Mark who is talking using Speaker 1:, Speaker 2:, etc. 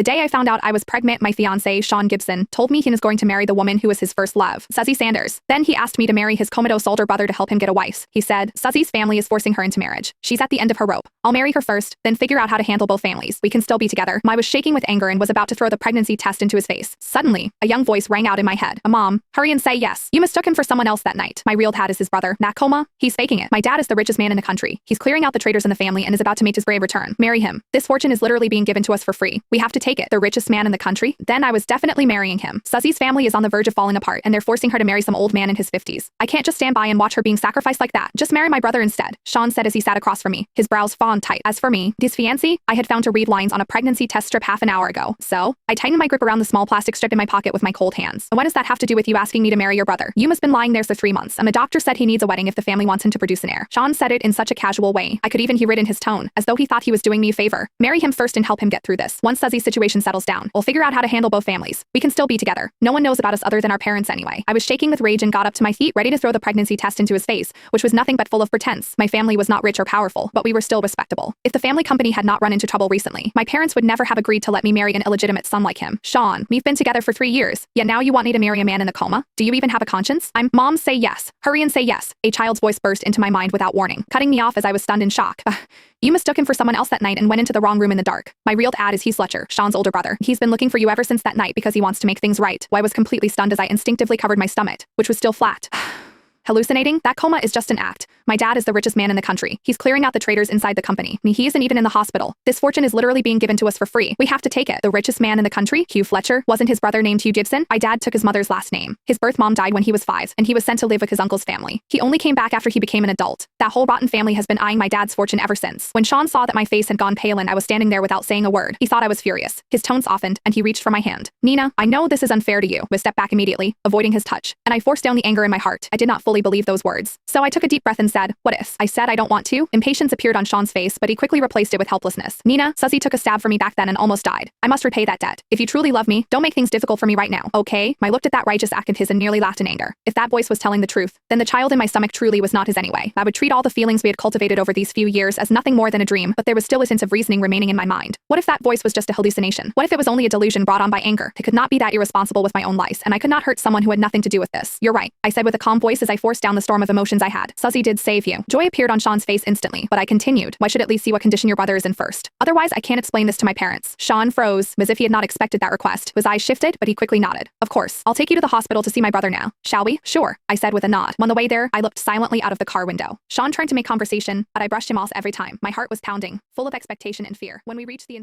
Speaker 1: The day I found out I was pregnant, my fiancé, Sean Gibson, told me he was going to marry the woman who was his first love, Suzie Sanders. Then he asked me to marry his comatose older brother to help him get a wife. He said, Suzie's family is forcing her into marriage. She's at the end of her rope. I'll marry her first, then figure out how to handle both families. We can still be together. I was shaking with anger and was about to throw the pregnancy test into his face. Suddenly, a young voice rang out in my head. Mom, hurry and say yes. You mistook him for someone else that night. My real dad is his brother, Nat Coma. He's faking it. My dad is the richest man in the country. He's clearing out the traitors in the family and is about to make his brave return. Marry him. This fortune is literally being given to us for free. We have to take it. The richest man in the country? Then I was definitely marrying him. Suzie's family is on the verge of falling apart and they're forcing her to marry some old man in his 50s. I can't just stand by and watch her being sacrificed like that. Just marry my brother instead, Sean said as he sat across from me, his brows fawned tight. As for me, this fiancé, I had found to read lines on a pregnancy test strip half an hour ago. So, I tightened my grip around the small plastic strip in my pocket with my cold hands. What does that have to do with you asking me to marry your brother? You must been lying there for 3 months, and the doctor said he needs a wedding if the family wants him to produce an heir. Sean said it in such a casual way. I could even hear it in his tone, as though he thought he was doing me a favor. Marry him first and help him get through this. Once Suzie's situation settles down, we'll figure out how to handle both families. We can still be together. No one knows about us other than our parents anyway. I was shaking with rage and got up to my feet, ready to throw the pregnancy test into his face, which was nothing but full of pretense. My family was not rich or powerful, but we were still respectable. If the family company had not run into trouble recently, my parents would never have agreed to let me marry an illegitimate son like him. Sean, we've been together for 3 years, yet now you want me to marry a man in a coma? Do you even have a conscience? Mom, say yes. Hurry and say yes. A child's voice burst into my mind without warning, cutting me off as I was stunned in shock. You mistook him for someone else that night and went into the wrong room in the dark. My real dad is Heath Fletcher, Sean's older brother. He's been looking for you ever since that night because he wants to make things right. I was completely stunned as I instinctively covered my stomach, which was still flat. Hallucinating? That coma is just an act. My dad is the richest man in the country. He's clearing out the traitors inside the company. He isn't even in the hospital. This fortune is literally being given to us for free. We have to take it. The richest man in the country? Hugh Fletcher? Wasn't his brother named Hugh Gibson? My dad took his mother's last name. His birth mom died when he was 5, and he was sent to live with his uncle's family. He only came back after he became an adult. That whole rotten family has been eyeing my dad's fortune ever since. When Sean saw that my face had gone pale and I was standing there without saying a word, he thought I was furious. His tone softened, and he reached for my hand. Nina, I know this is unfair to you, but stepped back immediately, avoiding his touch, and I forced down the anger in my heart. I did not fully believe those words. So I took a deep breath and said, what if? I said I don't want to. Impatience appeared on Sean's face, but he quickly replaced it with helplessness. Nina, Suzie took a stab for me back then and almost died. I must repay that debt. If you truly love me, don't make things difficult for me right now, okay? I looked at that righteous act of his and nearly laughed in anger. If that voice was telling the truth, then the child in my stomach truly was not his anyway. I would treat all the feelings we had cultivated over these few years as nothing more than a dream, but there was still a sense of reasoning remaining in my mind. What if that voice was just a hallucination? What if it was only a delusion brought on by anger? I could not be that irresponsible with my own life, and I could not hurt someone who had nothing to do with this. You're right, I said with a calm voice as I forced down the storm of emotions I had. Suzie did save you. Joy appeared on Sean's face instantly, but I continued. Why should at least see what condition your brother is in first? Otherwise, I can't explain this to my parents. Sean froze, as if he had not expected that request. His eyes shifted, but he quickly nodded. Of course. I'll take you to the hospital to see my brother now. Shall we? Sure, I said with a nod. On the way there, I looked silently out of the car window. Sean tried to make conversation, but I brushed him off every time. My heart was pounding, full of expectation and fear. When we reached the